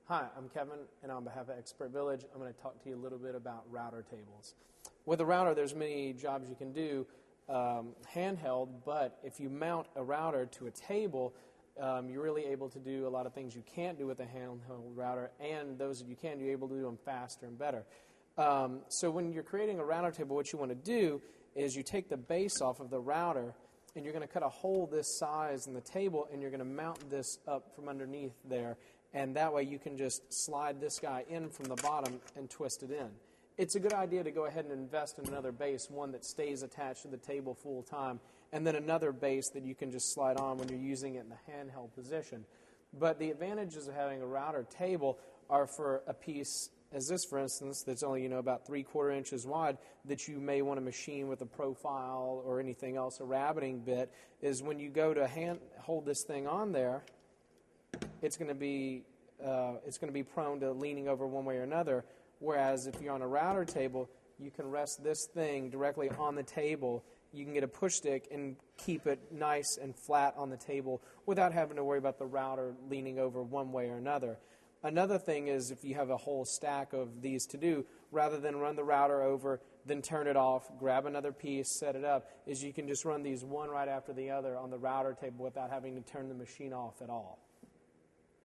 Hi, I'm Kevin, and on behalf of Expert Village, I'm going to talk to you a little bit about router tables. With a router, there's many jobs you can do handheld, but if you mount a router to a table, you're really able to do a lot of things you can't do with a handheld router, and those that you can, you're able to do them faster and better. So when you're creating a router table, what you want to do is you take the base off of the router, and you're going to cut a hole this size in the table, and you're going to mount this up from underneath there, and that way you can just slide this guy in from the bottom and twist it in. It's a good idea to go ahead and invest in another base, one that stays attached to the table full time, and then another base that you can just slide on when you're using it in the handheld position. But the advantages of having a router table are for a piece as this, for instance, that's only about 3/4 inches wide, that you may want to machine with a profile or anything else, a rabbiting bit, is when you go to hold this thing on there, it's going to be prone to leaning over one way or another. Whereas if you're on a router table, you can rest this thing directly on the table. You can get a push stick and keep it nice and flat on the table without having to worry about the router leaning over one way or another. Another thing is if you have a whole stack of these to do, rather than run the router over, then turn it off, grab another piece, set it up, is you can just run these one right after the other on the router table without having to turn the machine off at all.